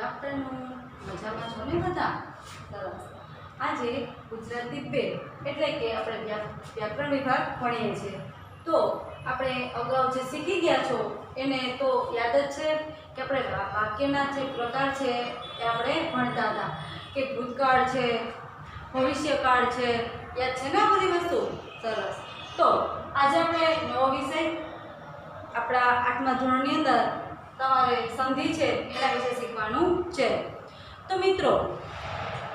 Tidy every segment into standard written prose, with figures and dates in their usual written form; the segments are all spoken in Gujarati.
आफ्टरनून मजाમાં છો ને બધા? સરસ. આજે ગુજરાતી 2 એટલે કે આપણે વ્યાકરણ વિભાગ ભણીએ છીએ. તો આપણે અગાઉ જે શીખી ગયા છો એને તો યાદ જ છે કે આપણે વાક્યના જે પ્રકાર છે એ આપણે ભણતા હતા કે ભૂતકાળ છે, ભવિષ્યકાળ છે, યાદ છે ને આ બધી વસ્તુ? સરસ. તો આજે આપણે નવો વિષય આપણા 8મા ધોરણની અંદર તમારે સંધિ છે એના વિશે શીખવાનું છે. તો મિત્રો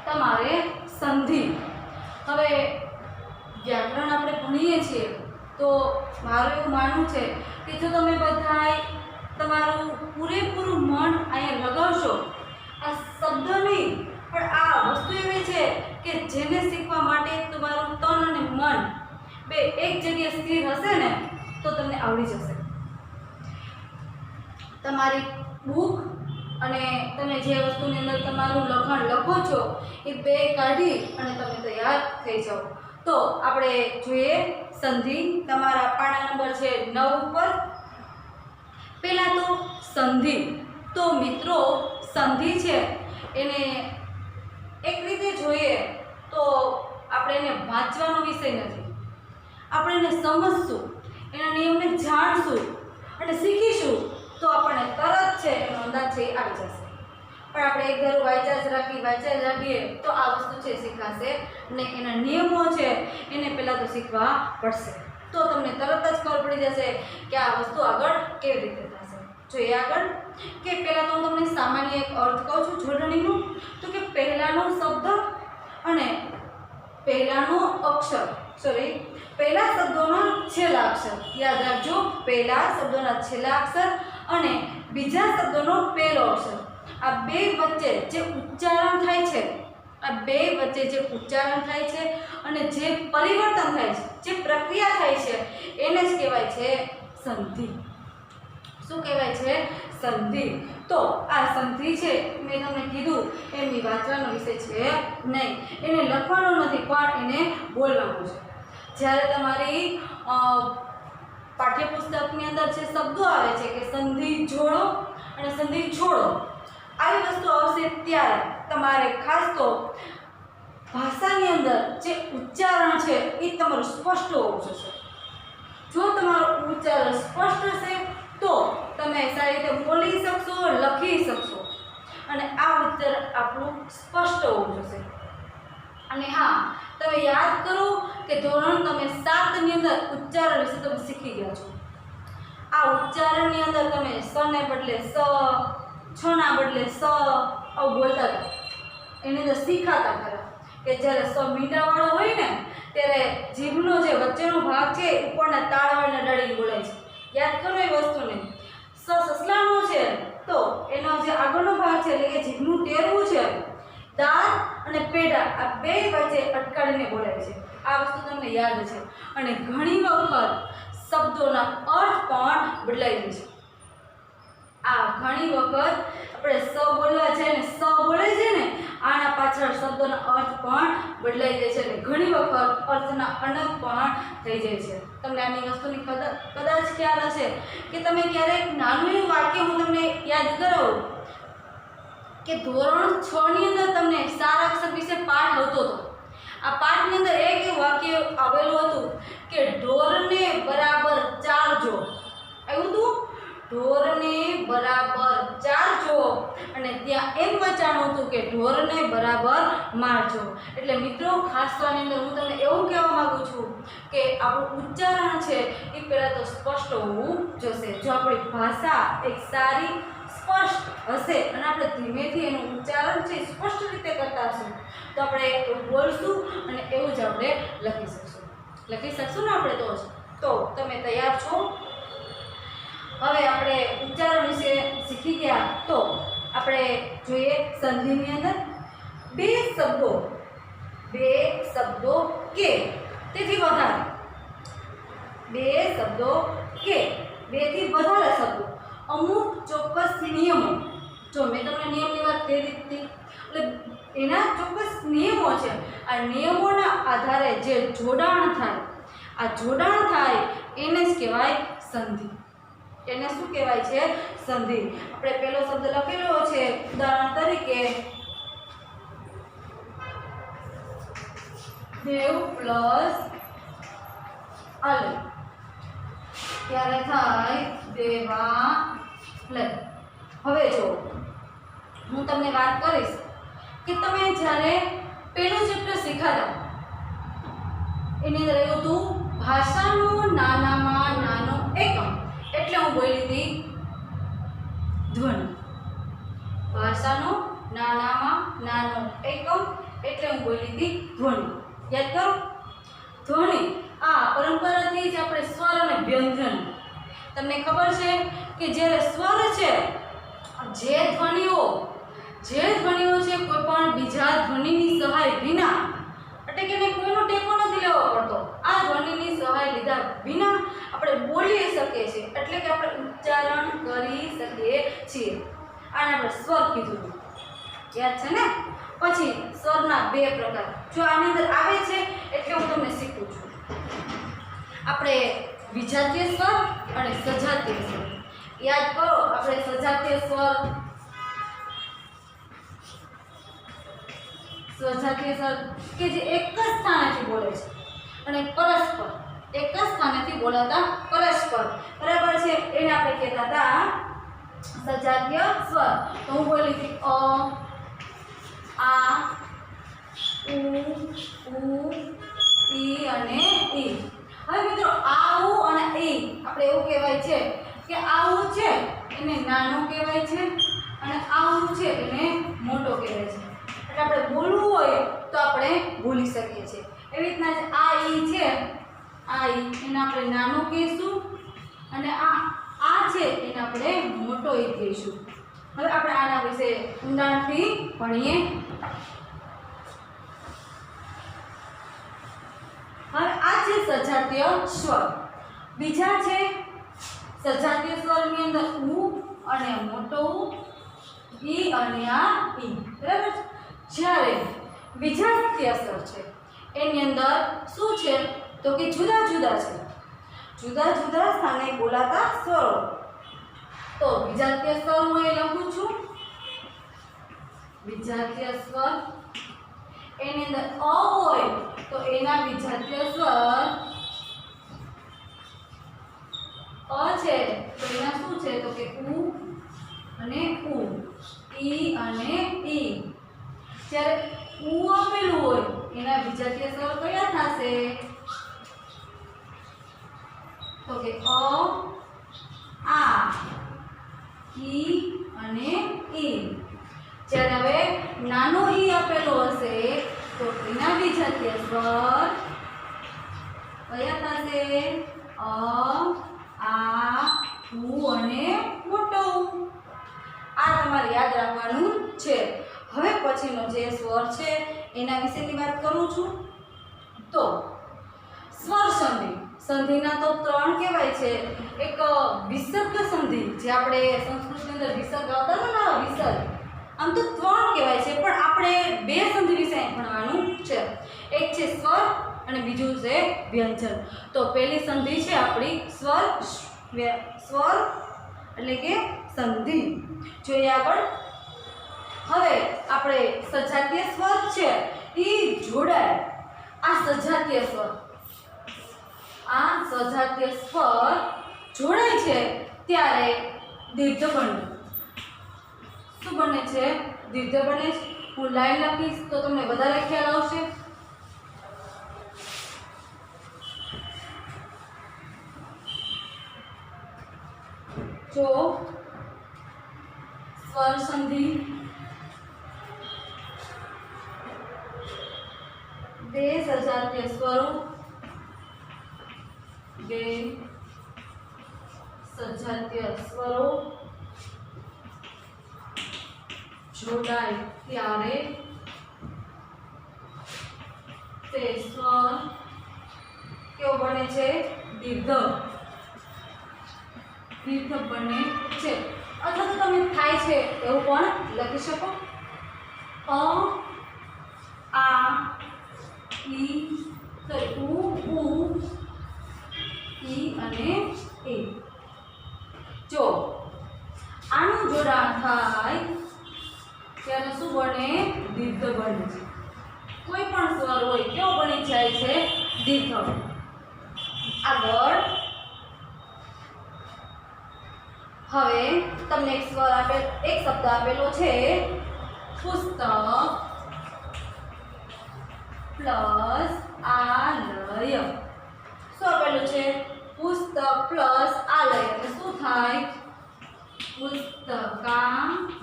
તમારે સંધિ, હવે વ્યાકરણ આપણે ભણીએ છીએ તો મારું એવું માનવું છે કે જો તમે બધાય તમારું પૂરેપૂરું મન અહીંયા લગાવશો, આ શબ્દ નહીં પણ આ વસ્તુ એવી છે કે જેને શીખવા માટે તમારું તન અને મન બે એક જગ્યાએ સ્થિર હશે ને તો તમને આવડી જશે. તમારી બુક અને તમે જે વસ્તુની અંદર તમારું લખાણ લખો છો એ બે કાઢી અને તમે તૈયાર થઈ જાઓ. તો આપણે જોઈએ સંધિ. તમારા પાના નંબર છે 9 ઉપર. પહેલાં તો સંધિ. તો મિત્રો સંધિ છે એને એક રીતે જોઈએ તો આપણે એને વાંચવાનો વિષય નથી, આપણે એને સમજશું, એના નિયમને જાણશું અને શીખીશું તો આપણને તરત છે એનો અંદાજ છે આવી જશે. પણ આપણે એક ધારું વાંચ્યા જ રાખીએ તો આ વસ્તુ છે શીખાશે ને. એના નિયમો છે એને પહેલાં તો શીખવા પડશે તો તમને તરત જ ખબર પડી જશે કે આ વસ્તુ આગળ કેવી રીતે થશે. જોઈએ આગળ કે પહેલાં તો હું તમને સામાન્ય એક અર્થ કહું છું જોડણીનું. તો કે પહેલાંનો શબ્દ અને પહેલાંનો અક્ષર, પહેલા શબ્દોના છેલ્લા અક્ષર, યાદ રાખજો, પહેલા શબ્દોના છેલ્લા અક્ષર અને બીજા શબ્દોનો પહેલો અક્ષર, આ બે વચ્ચે જે ઉચ્ચારણ થાય છે, આ બે વચ્ચે જે ઉચ્ચારણ થાય છે અને જે પરિવર્તન થાય છે, જે પ્રક્રિયા થાય છે એને જ કહેવાય છે સંધિ. શું કહેવાય છે? સંધિ. તો આ સંધિ છે મેં તમને કીધું એમની વાંચવાનો વિષય છે નહીં, એને લખવાનો નથી પણ એને બોલવાનું છે. જ્યારે તમારી પાઠ્યપુસ્તકની અંદર જે શબ્દો આવે છે કે સંધિ જોડો અને સંધિ છોડો, આવી વસ્તુ આવશે ત્યારે તમારે ખાસ તો ભાષાની અંદર જે ઉચ્ચારણ છે એ તમારું સ્પષ્ટ હોવું જોઈએ. જો તમારું ઉચ્ચારણ સ્પષ્ટ હશે તો તમે સારી રીતે બોલી શકશો, લખી શકશો અને આ ઉચ્ચારણ આપણું સ્પષ્ટ હોવું જોઈએ. અને હા, તમે યાદ કરો કે ધોરણ તમે 7ની અંદર ઉચ્ચારણ વિશે તમે શીખી ગયા છો. આ ઉચ્ચારણની અંદર તમે સ ને બદલે સ, છ ના બદલે સ આવું બોલતા હતા. એની અંદર શીખાતા ખરા કે જ્યારે સ મીંડાવાળો હોય ને ત્યારે જીભનો જે વચ્ચેનો ભાગ છે ઉપરના તાળવાળીના ડાળી બોલાય છે. યાદ કરો એ વસ્તુને. સ સસલાનો છે તો એનો જે આગળનો ભાગ છે એટલે કે જીભનું ટેરવું છે, દાંત અને પેડા આ બે વચ્ચે અટકાડીને બોલાય છે. આ વસ્તુ તમને યાદ છે. અને ઘણી વખત શબ્દોના અર્થ પણ બદલાઈ જાય છે. આ ઘણી વખત આપણે સ બોલવા જાય ને સ બોલે છે ને આના પાછળ શબ્દોના અર્થ પણ બદલાઈ જાય છે અને ઘણી વખત અર્થના અનંત પણ થઈ જાય છે. તમને આની વસ્તુની કદાચ ખ્યાલ હશે કે તમે ક્યારેક નાનું એવું વાક્ય હું તમને યાદ કરાવું કે ધોરણ 6ની અંદર તમને 4 અક્ષર વિશે પાઠ આવતો હતો. આ પાઠની અંદર એક એવું વાક્ય આવેલું હતું કે ઢોરને બરાબર ચારજો. આવ્યું હતું, ઢોરને બરાબર ચારજો અને ત્યાં એમ વચાણું હતું કે ઢોરને બરાબર મારજો. એટલે મિત્રો ખાસ તો આની અંદર હું તમને એવું કહેવા માગું છું કે આપણું ઉચ્ચારણ છે એ પહેલાં તો સ્પષ્ટ હોવું જોઈએ. જો આપણી ભાષા એક સારી સ્પષ્ટ હશે અને આપણે ધીમેથી એનું ઉચ્ચારણ છે સ્પષ્ટ રીતે કરતા હશું તો આપણે એવું બોલશું અને એવું જ આપણે લખી શકશું ને આપણે. તો તમે તૈયાર છો? હવે આપણે ઉચ્ચારણ વિશે શીખી ગયા તો આપણે જોઈએ સંધિની અંદર બે શબ્દો કે તેથી વધારે, બે શબ્દો કે બેથી વધારે શબ્દો, અમુક ચોક્કસ નિયમો. જો મેં તમને નિયમની વાત કરી હતી એટલે એના ચોક્કસ નિયમો છે. આ નિયમોના આધારે જે જોડાણ થાય એને જ કહેવાય સંધિ. એને શું કહેવાય છે? સંધિ. આપણે પહેલો શબ્દ લખેલો છે ઉદાહરણ દેવ પ્લસ આલે ત્યારે થાય દેવાલય. હવે જો હું તમને વાત કરીશ કે તમે જ્યારે પેલું ચેપ્ટર શીખાતા એની અંદર એવું હતું ભાષાનું નાનામાં નાનું એકમ, એટલે હું બોલી હતી ધ્વનિ. ભાષાનું નાનામાં નાનું એકમ એટલે હું બોલી હતી ધ્વનિ. યાદ કરો ધ્વનિ. આ પરંપરાથી જ આપણે સ્વર અને વ્યંજન. તમને ખબર છે કે જ્યારે સ્વર છે, જે ધ્વનિઓ છે કોઈ પણ બીજા ધ્વનિની સહાય વિના, એટલે કે કોઈનો ટેકો નથી લેવો પડતો, આ ધ્વનિની સહાય લીધા વિના આપણે બોલી શકીએ છીએ, એટલે કે આપણે ઉચ્ચારણ કરી શકીએ છીએ. આને આપણે સ્વર કીધું. યાદ છે ને? પછી સ્વરના બે પ્રકાર. જો આની અંદર આવે છે એટલે હું તમને શીખવું છું. આપણે વિજાતીય સ્વર અને સજાતીય સ્વર. યાદ કરો, આપણે સજાતીય સ્વર કે જે એક જ સ્થાનેથી બોલે છે, અને પરસ્પર એક જ સ્થાનેથી બોલાતા પરસ્પર, બરાબર છે, એને આપણે કહેતા હતા સજાતીય સ્વર. તો હું બોલી હતી અ, આ, ઉ, ઈ અને ઈ. હવે મિત્રો આવું અને ઈ આપણે એવું કહેવાય છે કે આવું છે એને નાનું કહેવાય છે અને આવું છે એને મોટો કહેવાય છે. એટલે આપણે બોલવું હોય તો આપણે બોલી શકીએ છીએ. એવી રીતના જ આ ઈ છે, આ ઈ એને આપણે નાનું કહીશું અને આ છે એને આપણે મોટો ઈ કહીશું. હવે આપણે આના વિશે ઊંડાણથી ભણીએ. હવે આ છે સજાતીય સ્વર. બીજા છે સજાતીય સ્વરની અંદર ઉ અને મોટો ઉ, ઈ અને આ ઈ, બરાબર. જ્યારે વિજાતીય સ્વર છે એની અંદર શું છે તો કે જુદા જુદા છે, જુદા જુદા સ્થાને બોલાતા સ્વરો. તો વિજાતીય સ્વર હું અહીં લખું છું. વિજાતીય સ્વર એની અંદર અ હોય તો એના વિજાતીય સ્વર અ છે તો એના શું છે તો કે ઉ અને ઉ, ઈ અને ઈ. જ્યારે ઉ આપેલું હોય એના વિજાતીય સ્વર કયા થશે તો કે અ, આ, ઈ અને ઈ. જ્યારે હવે નાનો ઈ આપેલો હશે તો એના વિજાતીય સ્વર કયા થશે અ, આ, ઉ અને મોટો ઉ. આ તમારે યાદ રાખવાનું છે. હવે પછીનો જે સ્વર છે એના વિશેની વાત કરું છું. તો સ્વર સંધિ. સંધિના તો ત્રણ કહેવાય છે. એક વિસર્ગ સંધિ, જે આપણે સંસ્કૃતની અંદર વિસર્ગ આવતા હતા ને, વિસર્ગ, આમ તો ત્રણ કહેવાય છે, પણ આપણે બે સંધિ વિશે ભણવાનું છે. એક છે સ્વર અને બીજું છે વ્યંજન. તો પહેલી સંધિ છે આપણી સ્વર એટલે કે સંધિ. જોઈએ આગળ. હવે આપણે સજાતીય સ્વર છે એ જોડાય. આ સજાતીય સ્વર જોડાય છે ત્યારે દીર્ઘ બને. શું બને છે? દીર્ઘ બને છે. હું લાઈન લખીશ તો તમને વધારે ખ્યાલ આવશે. જો સ્વર સંધિ બે સજાતીય સ્વરો, બે સજાતીય સ્વરો જોડાય ત્યારે તે સ્વર કેવો બને છે? દીર્ઘ બને છે. અથવા તો તમે થાય છે એવું પણ લખી શકો. અ, આ, ઈ, ઉ, ઈ અને એ. જો આનું જોડાણ થાય ત્યારે શું બને? દીર્ઘ બને છે. કોઈ પણ સ્વર હોય કેવો બની જાય છે? દીર્ઘ. આગળ હવે તમને એક શબ્દ આપેલો છે પુસ્તક પ્લસ આલય. શું આપેલું છે? પુસ્તક પ્લસ આલય એટલે શું થાય? પુસ્તકાલય.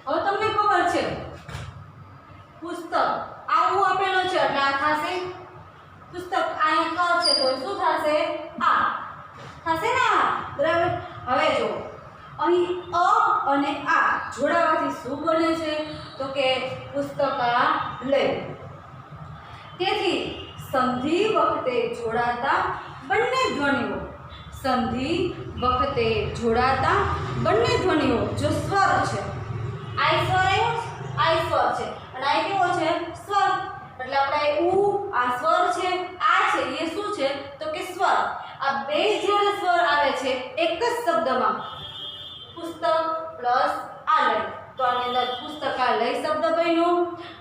હવે તમને ખબર છે પુસ્તક આવું આપેલું છે એટલે આ થશે પુસ્તક. અહીંયા ક છે તો શું થશે? આ થશે ને? આ બરાબર. હવે જો અહીં અ અને આ જોડાવાથી શું બને છે? તો કે પુસ્તકાલય. તેથી સંધિ વખતે જોડાતા બંને ધ્વનિઓ જો સ્વર છે, આઈ સ્વર આવ્યો, આઈ સ્વર છે અને આઈ કેવો છે? સ્વર. એટલે આપણે ઉ આ સ્વર છે, આ છે એ શું છે? તો કે સ્વર. આ બે જ્યારે સ્વર આવે છે એક જ શબ્દમાં પુસ્તક પ્લસ આલય તો આની અંદર પુસ્તકાલય શબ્દ બન્યો.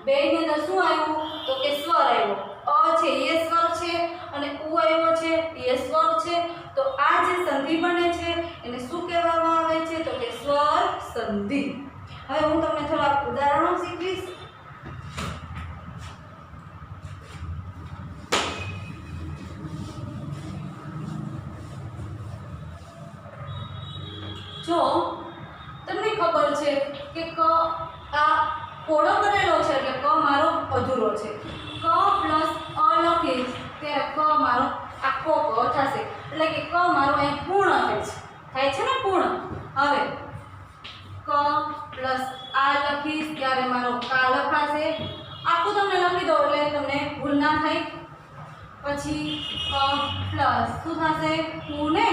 બે ની અંદર શું આવ્યું? તો કે સ્વર આવ્યો. અ છે એ સ્વર છે અને ઉ આવ્યો છે એ સ્વર છે. તો આ જે સંધિ બને છે એને શું કહેવામાં આવે છે? તો કે સ્વર સંધિ. હવે હું તમને થોડા ઉદાહરણો શીખવીશ. જો તમને ખબર છે કે ક આ કોડો કરેલો છે એટલે ક મારો અધૂરો છે. ક પ્લસ અ લખીશ ત્યારે ક મારો આખો ક થશે એટલે કે ક મારો અહીં પૂર્ણ થાય છે ને પૂર્ણ. હવે ક પ્લસ આ લખીશ ત્યારે મારો કા લખાશે. આખું તમને લખી દો એટલે તમને ભૂલ ના થાય. પછી ક પ્લસ શું થશે? ઉ ને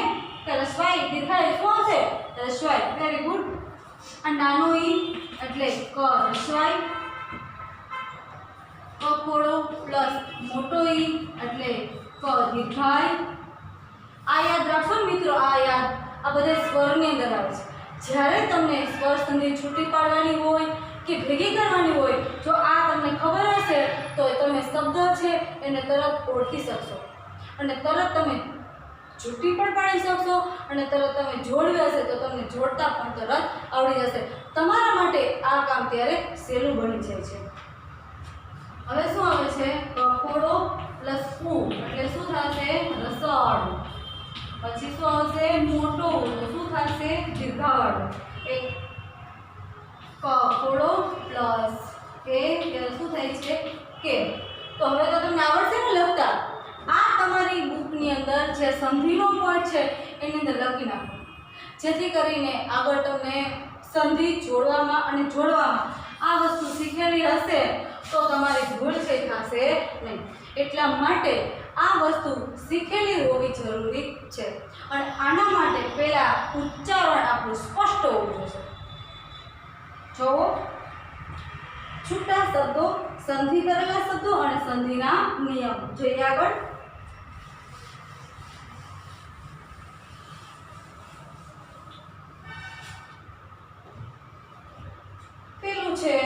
ત્યારે સ્વાય દીર્ઘાય શું આવશે? રસ્વાય. Very good. આ નાનો ઈ એટલે ક રસ્વાય. ક ખોડો પ્લસ મોટો ઈ એટલે ક દીર્ઘાય. આ યાદ રાખો મિત્રો. આ બધા સ્વરની અંદર આવે છે. જ્યારે તમને સ્વર સંધિ છૂટી પાડવાની હોય કે ભેગી કરવાની હોય, જો આ તમને ખબર હશે તો તમે શબ્દ છે એને તરત ઓળખી શકશો અને તરત તમે છૂટી પણ પાડી શકશો અને તરત તમે જોડવી હશે તો તમને જોડતા પણ તરત આવડી જશે. તમારા માટે આ કામ ત્યારે સહેલું બની જાય છે. હવે શું આવે છે? કખોડો પ્લસ ઉ એટલે શું થશે? રસડ. પછી શું આવશે? મોટો ઉ તો શું થશે? દીર્ઘાડ. એક કખોડો પ્લસ કે શું થાય છે? કે. તો હવે તો તમને આવડશે ને લખતા. આ તમારી બુકની અંદર જે સંધિનો પોઈન્ટ છે એની અંદર લખી નાખો, જેથી કરીને આગળ તમને સંધિ જોડવામાં અને જોડવામાં આ વસ્તુ શીખેલી હશે તો તમારી ભૂલ છે થશે નહીં. એટલા માટે આ વસ્તુ શીખેલી હોવી જરૂરી છે અને આના માટે પહેલાં ઉચ્ચારણ આપણું સ્પષ્ટ હોવું જોઈએ. જોવો છૂટા શબ્દો, સંધિ કરેલા શબ્દો અને સંધિના નિયમ જોઈએ આગળ. પેલું છે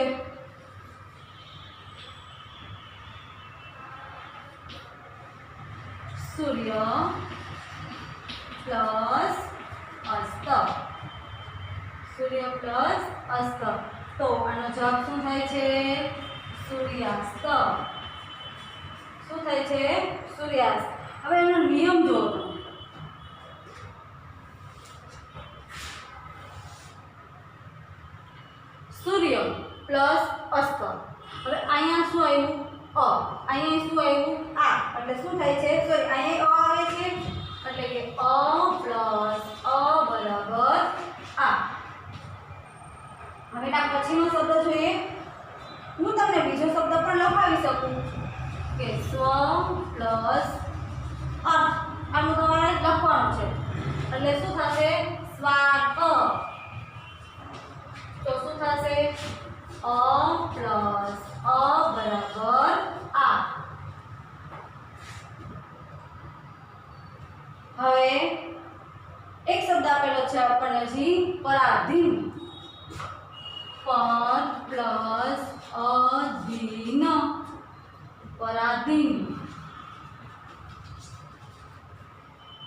સૂર્ય પ્લસ અસ્ત. સૂર્ય પ્લસ અસ્ત. તો આનો જવાબ શું થાય છે? સૂર્યાસ્ત. શું થાય છે? સૂર્યાસ્ત. હવે એનો નિયમ જોવો તમે. સૂર્ય પ્લસ અસ્ત. હવે અહીંયા શું આવ્યું? અ. અહીંયા શું આવ્યું? આ. એટલે શું થાય છે? સોરી, અહીંયા અ આવે છે એટલે કે અ પ્લસ અ બરાબર આ. હવે આ પછીનો શબ્દ જોઈએ. હું તમને બીજો શબ્દ પણ લખાવી શકું કે સ્વ પ્લસ અર્થ. આનું તમારે લખવાનું છે એટલે શું થશે? સ્વાર્થ. તો શું થશે? અ પ્લસ અ બરાબર આ. હવે એક શબ્દ આપેલો છે આપણને હજી પરાધીન. પર પ્લસ અધીન, પરાધીન.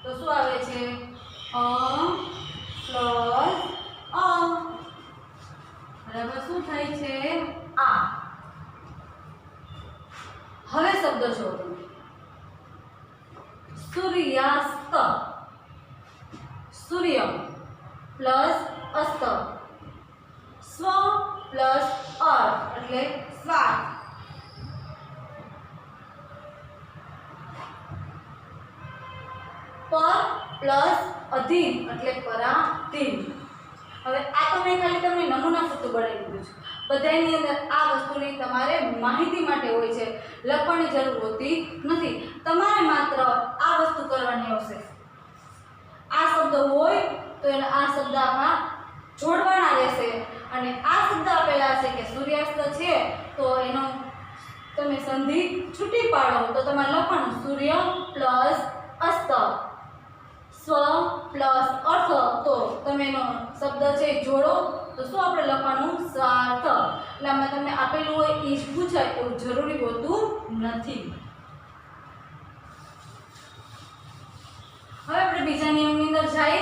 તો શું આવે છે? અ પ્લસ અ. બરાબર. શું થાય છે? આ. હવે શબ્દ જો તમે સૂર્યાસ્ત, સૂર્ય પ્લસ અસ્ત, સ્વ પ્લસ અર એટલે સ્વાર્થ, પર પ્લસ અધીન એટલે પરાધીન. હવે આ તો મેં ખાલી તમને નમૂના પૂરતું બનાવી દીધું છે. બધાની અંદર આ વસ્તુની તમારે માહિતી માટે હોય છે, લખવાની જરૂર હોતી નથી. તમારે માત્ર આ વસ્તુ કરવાની આવશે. આ શબ્દ હોય તો એને આ શબ્દ આમાં જોડવાના રહેશે, અને આ શબ્દ આપેલા છે કે સૂર્યાસ્ત છે તો એનો તમે સંધિ છૂટી પાડો તો તમારે લખવાનું સૂર્ય પ્લસ અસ્ત, સ્વ પ્લસ અર્થ. તો તમે એનો શબ્દ છે જોડો તો શું આપણે લખવાનું? સ્વાર્થ. એટલે આમાં તમને આપેલું હોય એ જ પૂછાય એવું જરૂરી હોતું નથી. હવે આપણે બીજા નિયમની અંદર જઈએ.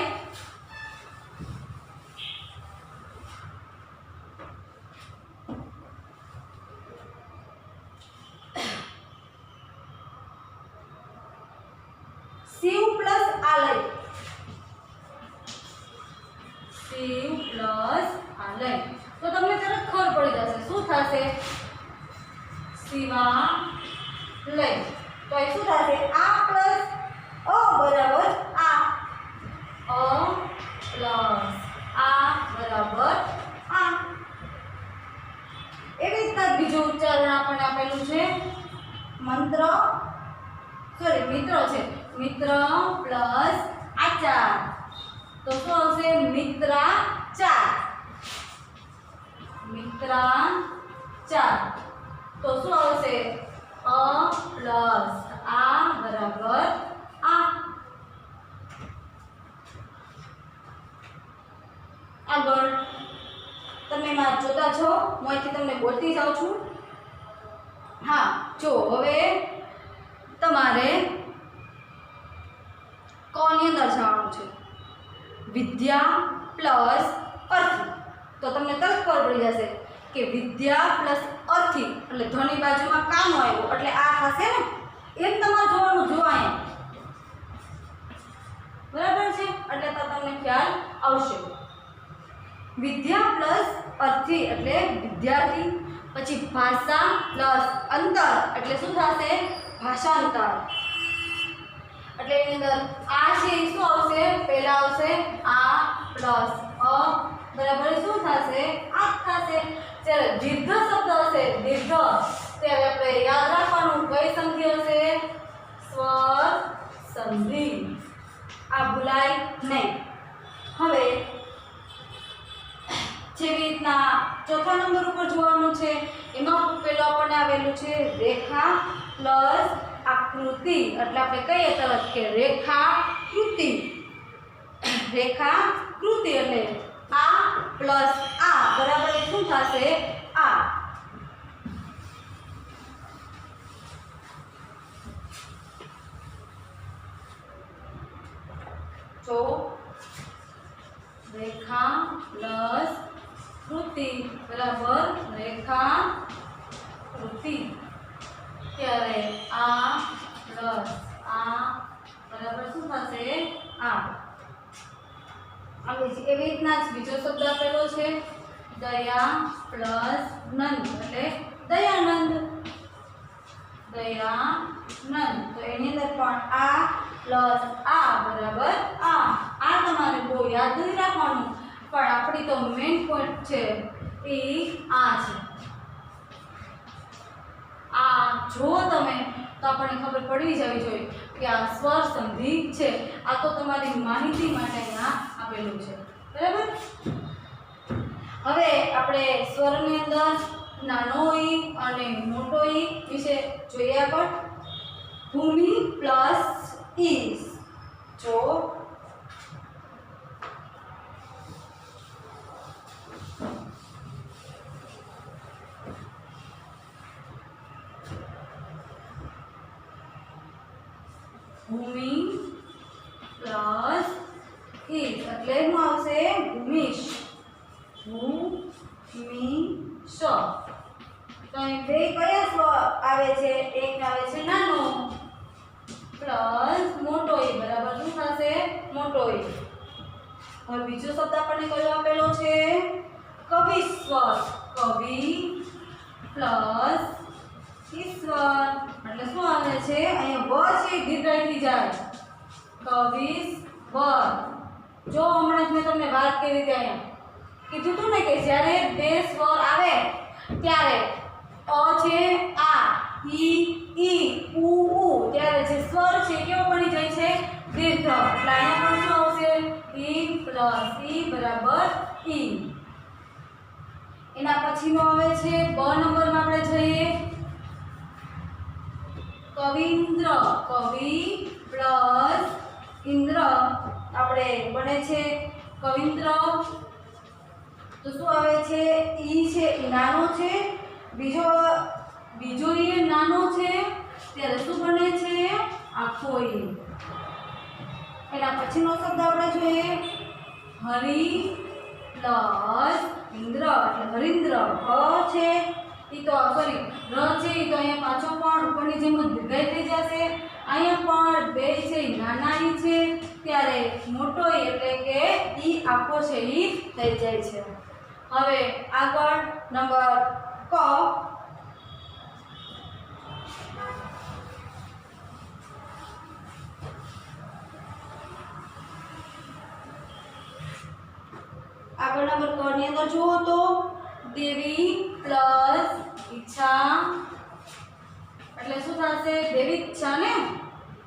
શિવ પ્લસ આલય, શિવ પ્લસ આલય. તો તમને તરત ખબર પડી જશે શું થશે? શિવાલય. તો એ શું થશે? આ પ્લસ અ બરાબર આ, અ પ્લસ આ બરાબર આ. એવી રીતના બીજું ઉચ્ચારણ આપણને આપેલું છે મંત્ર, સોરી મિત્ર છે, મિત્ર પ્લસ આચાર. તો શું આવશે? મિત્રાચાર, મિત્રાચાર. તો શું આવશે? અ પ્લસ આ બરાબર આ. આગળ તમે માં જોતા છો, હું અહીંથી તમને બોલતી જાઉં છું. હા જો હવે તમારે કોની અંદર જવાનું છે? વિદ્યા પ્લસ અર્થી. તો તમને તરત ખબર પડી જશે કે વિદ્યા પ્લસ અર્થી એટલે ધની બાજુમાં કામ આવ્યું એટલે આ થશે ને. એમ તમારે જોવાનું, જોવાય બરાબર છે એટલે તો તમને ખ્યાલ આવશે. વિદ્યા પ્લસ અર્થી એટલે વિદ્યાર્થી. પછી ભાષા પ્લસ અંતર એટલે શું થશે? ભાષાંતર. એટલે એની અંદર આ છે એ શું આવશે? પહેલા આવશે આ પ્લસ અ બરાબર શું થશે? આ થશે. જ્યારે દીર્ઘ શબ્દ હશે, દીર્ઘ, ત્યારે આપણે યાદ રાખવાનું કઈ સંધિ હશે? સ્વર સંધિ. આ ભૂલાય નહીં. હવે જેવી રીતના ચોથા નંબર ઉપર જોવાનું છે એમાં પેલો આપણને આવેલું છે રેખા પ્લસ આકૃતિ. એટલે આપણે કહીએ તરત કે રેખાકૃતિ. રેખાકૃતિ એટલે આ પ્લસ આ બરાબર શું થશે? આ. તો રેખા પ્લસ કૃતિ બરાબર રેખાકૃતિ. ત્યારે આ પ્લસ આ બરાબર શું થશે? આ. આવી એવી રીતના જ બીજો શબ્દ આપેલો છે દયા પ્લસ નંદ એટલે દયાનંદ. દયાનંદ. તો એની અંદર પણ આ પ્લસ આ બરાબર આ. આ તમારે બહુ યાદ નહીં રાખવાનું, પણ આપણી તો મેઇન પોઈન્ટ છે એ આ છે. આ જો તમે તો આપણને ખબર પડી જવી જોઈએ કે આ સ્વર સંધિ છે. આ તો તમારી માહિતી માટે અહીંયા આપેલું છે બરાબર. હવે આપણે સ્વરની અંદર નાનો ઈ અને મોટો ઈ વિશે જોઈએ આગળ. ભૂમિ પ્લસ ઈસ. જો ભૂમિ પ્લસ ઈશ એટલે શું આવશે ભૂમિશ ભૂમિશ તો અહીં બે કયા સ્વર આવે છે એક આવે છે નાનો પ્લસ મોટો ઈ બરાબર શું થશે મોટો ઈ હવે બીજો શબ્દ આપણને કયો આપેલો છે કવિસ્વર કવિ પ્લસ ઈશ્વર એટલે શું આવે છે અહીંયા વ છે દીર્ઘાયથી જાય કવિસ્વર જો હમણાં જ મેં તમને વાત કરી હતી અહીંયા કીધું હતું ને કે જ્યારે બે સ્વર આવે ત્યારે અ છે આ ઈ ઉ ત્યારે જે સ્વર છે કેવો બની જાય છે દીર્ઘ એટલે અહીંયા પણ શું આવશે ઈ પ્લસ ઈ બરાબર ઈ એના પછીનો આવે છે બ નંબરમાં આપણે જઈએ કવિન્દ્ર કવિ પ્લસ ઇન્દ્ર આપણે બને છે કવિન્દ્ર તો શું આવે છે ઈ છે ઈ નાનો છે બીજો ઈ નાનો છે ત્યારે શું બને છે આખો ઈ એના પછીનો શબ્દ આપણે જોઈએ હરિ પ્લસ ઇન્દ્ર એટલે હરિન્દ્ર હ છે ઈ તો સોરી ર છે ઈ તો અહીંયા પાછો પણ ઉપરની જેમ જ દીર્ઘાય થઈ જશે અહીંયા પણ બે છે ઈ નાના ઈ છે ત્યારે મોટો ઈ એટલે કે ઈ આખો છે ઈ થઈ જાય છે હવે આગળ નંબર ક આગળ નંબર ક ની અંદર જુઓ તો દેવી પ્લસ ઈચ્છા એટલે શું થશે દેવી ઈચ્છા ને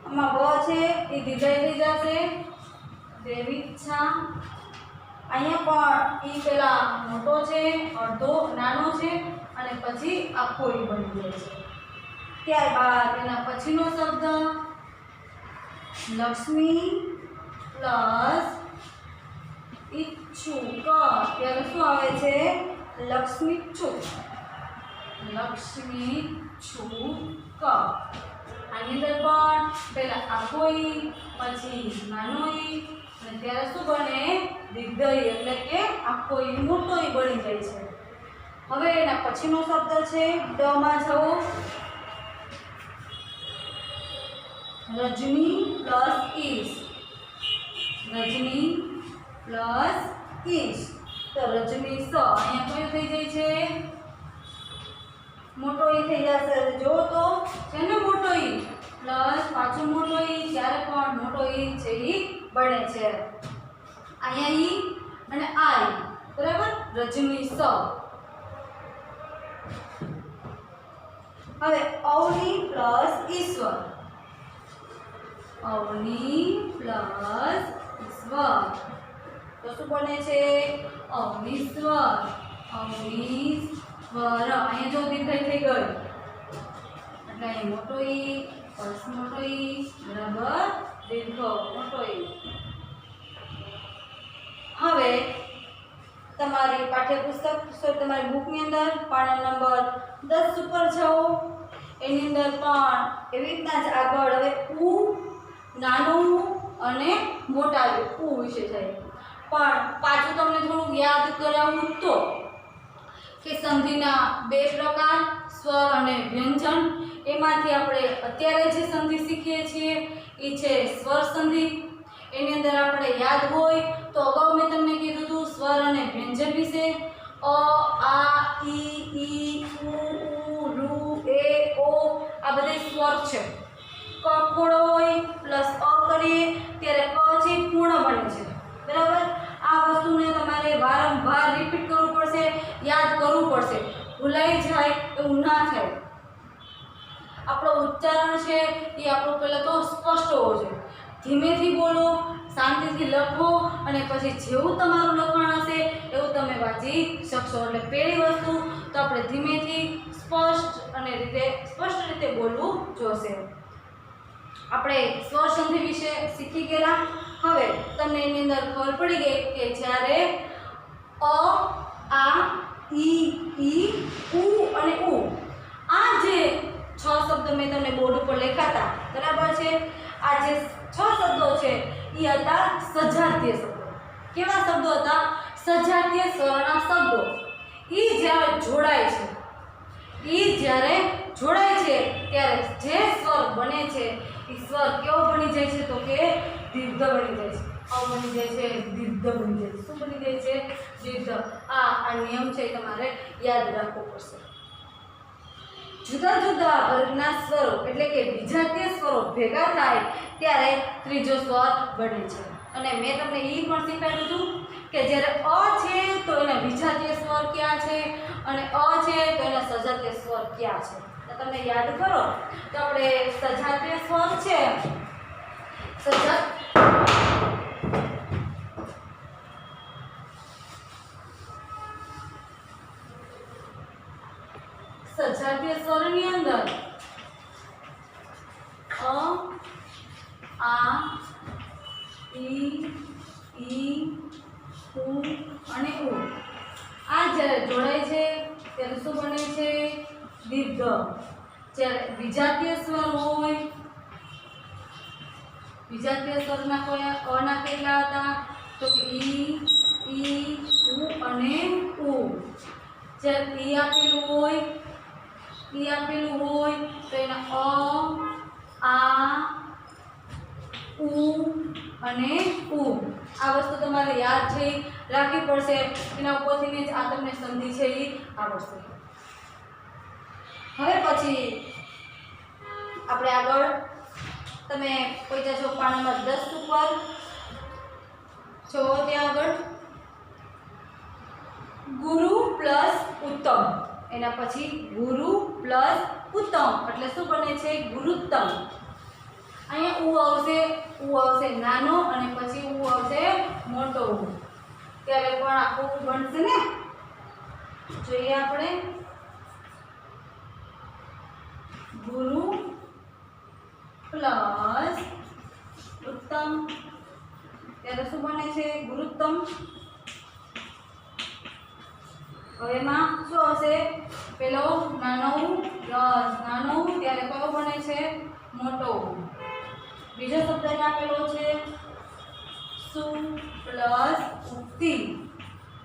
આમાં વ છે એ દીર્ઘાય થઈ જશે દેવી ઈચ્છા અહીંયા પણ ઈ પેલા મોટો છે અડધો નાનો છે અને પછી આખો ઈ બની જાય છે ત્યારબાદ એના પછીનો શબ્દ લક્ષ્મી પ્લસ ઈચ્છુક ત્યારે શું આવે છે લક્ષ્મીચ્છુક લક્ષ્મીચ્છુક આની અંદર પણ પહેલા આખો ઈ પછી નાનો ઈ અને ત્યારે શું બને દીર્ઘ ઈ એટલે કે આખો ઈ મોટો ઈ બની જાય છે હવે એના પછીનો શબ્દ છે ડ માં જવો રજની પ્લસ ઈશ રજની પ્લસ ઈશ તો રજની સ અહીંયા કયું થઈ જાય છે મોટો ઈ થઈ જશે જો તો છે ને મોટો ઈ પ્લસ પાછો મોટો ઈ ત્યારે પણ મોટો ઈ છે ઈ બને છે અહીંયા ઈ અને આ ઈ બરાબર રજની સ હવે અવની પ્લસ ઈશ્વર અવની પ્લસ ઈશ્વર તો શું બને છે અવનીશ્વર અવનીશ્વર અહીંયા જો દીર્ઘાય થઈ ગયો એટલે અહીં મોટો ઈ પ્લસ મોટો ઈ બરાબર દીર્ઘ મોટો ઈ હવે તમારી પાઠ્યપુસ્તક તમારી બુકની અંદર પાના નંબર 10 ઉપર જાઓ એની અંદર પણ એવી રીતના જ આગળ હવે ઉ નાનું અને મોટા ઉ વિશે જાય પણ પાછું તમને થોડું યાદ કરાવું તો કે સંધિના બે પ્રકાર સ્વર અને વ્યંજન એમાંથી આપણે અત્યારે જે સંધિ શીખીએ છીએ એ છે સ્વર સંધિ એની અંદર આપણે યાદ હોય તો અગાઉ મેં તમને કીધું હતું સ્વર અને વ્યંજન વિશે અ આ ઈ ઉ રૂ એ ઓ આ બધા સ્વર છે ક ખોડો હોય પ્લસ અ કરીએ ત્યારે ક છે પૂર્ણ બને છે બરાબર આ વસ્તુને તમારે વારંવાર રિપીટ કરવું પડશે યાદ કરવું પડશે ભૂલાઈ જાય એવું ના થાય આપણો ઉચ્ચારણ છે એ આપણો પહેલાં તો સ્પષ્ટ હોવો જોઈએ ધીમેથી બોલો શાંતિથી લખો અને પછી જેવું તમારું લખાણ હશે એવું તમે વાંચી શકશો એટલે પહેલી વસ્તુ તો આપણે ધીમેથી સ્પષ્ટ રીતે બોલવું જોશે આપણે સ્વર સંધિ વિશે શીખી ગયા હવે તમને એની અંદર ખબર પડી ગઈ કે જ્યારે અ આ ઈ ઉ અને ઉ આ જે 6 શબ્દ મેં તમને બોર્ડ ઉપર લખ્યા હતા બરાબર છે આ જે 6 શબ્દો છે એ હતા સજાતીય શબ્દો. કેવા શબ્દો હતા? સજાતીય સ્વરના શબ્દો. એ જ્યારે જોડાય છે ત્યારે જે સ્વર બને છે એ સ્વર કેવો બની જાય છે? તો કે દીર્ઘ બની જાય છે. બની જાય છે દીર્ઘ બની જાય છે. શું બની જાય છે? દીર્ઘ. આ નિયમ છે તમારે યાદ રાખવો પડશે. જુદા જુદા વર્ગના સ્વરો એટલે કે વિજાતીય સ્વરો ભેગા થાય ત્યારે ત્રીજો સ્વર બને છે. અને મેં તમને એ પણ શીખવાડ્યું હતું કે જ્યારે અ છે તો એના વિજાતીય સ્વર ક્યાં છે અને અ છે તો એના સજાતીય સ્વર ક્યાં છે. તો તમને યાદ કરો તો આપણે સજાતીય સ્વર છે સજાતીય સ્વરની અંદર અ, આ, ઈ, ઉ અને ઉ. આ જ્યારે જોડાય છે ત્યારે શું બને છે? દીર્ઘ. જ્યારે વિજાતીય સ્વર હોય, વિજાતીય સ્વરના કોઈ અના કેટલા હતા? તો કે ઈ, ઉ અને ઉ. જ્યારે ઈ આપેલું હોય તો એના અ, આ, ઉ અને ઉ. આ વસ્તુ તમારે યાદ છે રાખવી પડશે. એના ઉપરથી જ આ તમને સંધિ છે એ આવડશે. હવે પછી આપણે આગળ તમે કોઈ જશો પાના નંબર 10 ઉપર જો ત્યાં આગળ ગુરુ પ્લસ ઉત્તમ. એના પછી ગુરુ પ્લસ ઉત્તમ એટલે શું બને છે? ગુરુત્તમ. અહીંયા ઉ આવશે નાનો અને પછી ઉ આવશે મોટો ઉ. ત્યારે પણ આખું બનશે ને. જોઈએ આપણે ગુરુ પ્લસ ઉત્તમ ત્યારે શું બને છે? ગુરુત્તમ. હવે એમાં શું આવશે? પેલો નાનો ઉ ત્યારે કયો બને છે? મોટો ઉ. બીજો શબ્દ આપેલો છે સુ પ્લસ ઉક્તિ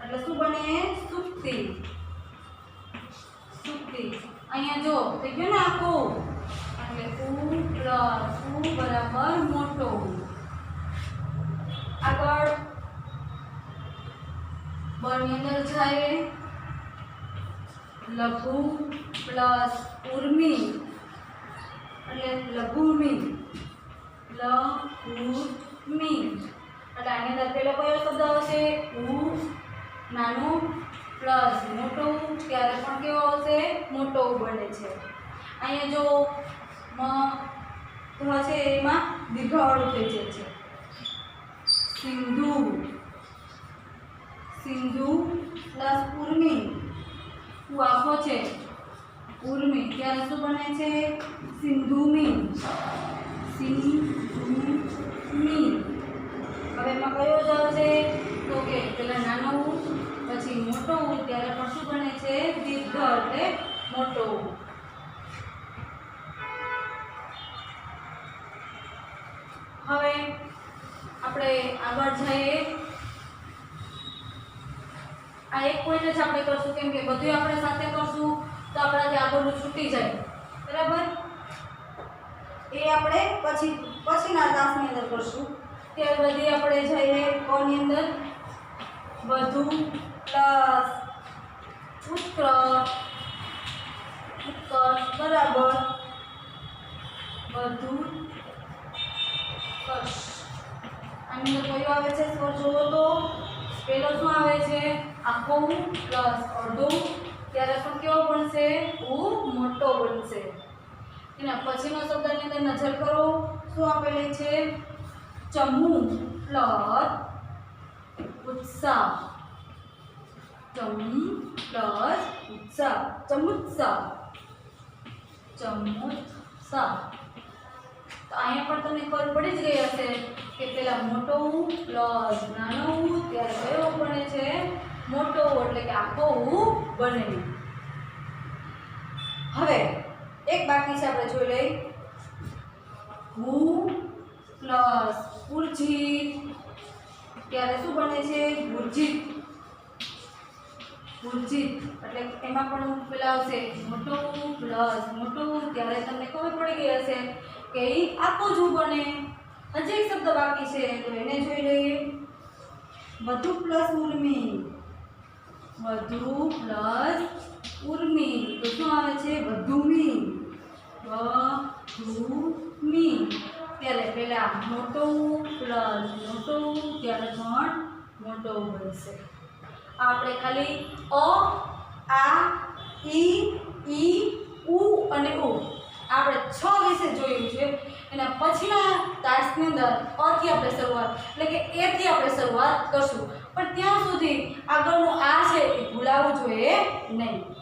એટલે શું બને? સુક્તિ. અહીંયા જો થઈ ગયું ને આખું એટલે ઉ પ્લસ ઉ બરાબર મોટો ઉ. આગળ બની અંદર જાય લઘુ પ્લસ ઉર્મી એટલે લઘુમી. એટલે આની અંદર પેલો કયો શબ્દ આવશે? ઉ નાનું પ્લસ મોટો ઉ ત્યારે પણ કેવો આવશે? મોટો ઉ બને છે. અહીંયા જો છે એમાં દીર્ઘવાળું થઈ જાય છે. સિંધુ પ્લસ ઉર્મી. ઉ આખો છે ઉર્મી ત્યારે શું બને છે? સિંધુમી. હવે એમાં કયો જ આવશે? તો કે પેલા નાનો ઉ પછી મોટો ઉ ત્યારે પણ શું બને છે? દીર્ઘ એટલે મોટો ઉ. હવે આપણે આગળ જઈએ. આ એક પોઈન્ટ જ આપણે કરશું કેમ કે બધું આપણે સાથે કરશું તો આપણાથી આગળનું છૂટી જાય. બરાબર? એ આપણે પછીના ક્લાસની અંદર કરશું. ત્યાર બધી આપણે જઈએ કોની અંદર? બધું પ્લસ ઉત્કર્ષ બરાબર બધું કર્ષ. આની અંદર કયો આવે છે? સ્વર જોવો તો પેલો શું આવે છે? આખો ઉ પ્લસ અડધો ત્યારે પણ કેવો બનશે? ઉ મોટો બનશે. એના પછીનો શબ્દની અંદર નજર કરો શું આપેલી છે? ચમુ પ્લસ ઉત્સાહ. ચમુત્સાહ. તો અહીંયા પણ તમને ખબર પડી જ ગઈ હશે કે પેલા મોટો ઉ પ્લસ નાનો ઉ ત્યારે કયો બને છે? મોટો ઉ એટલે કે આખો ઉ બને. હવે એક બાકી છે આપણે જોઈ લઈ. હુ પ્લસ ઉર્જિત ત્યારે શું બને છે ઉર્જિત ઉર્જિત એટલે એમાં પણ પેલા આવશે મોટું પ્લસ મોટું ત્યારે તમને ખબર પડી ગઈ હશે કે એ આખું શું બને હજી એક શબ્દ બાકી છે તો એને જોઈ લઈએ વધુ પ્લસ ઉર્મી વધુ પ્લસ ઉર્મી તો શું આવે છે વધુમી વધુમી ત્યારે પેલા મોટું પ્લસ મોટું ત્યારે પણ મોટો બનશે આપણે ખાલી અ આ ઈ ઉ અને ઉ આપણે 6 વિશે જોયું છે એના પછીના ટાસ્કની અંદર અથી આપણે શરૂઆત એટલે કે એથી આપણે શરૂઆત કરશું પણ ત્યાં સુધી આગળનું આ છે એ ભૂલાવવું જોઈએ નહીં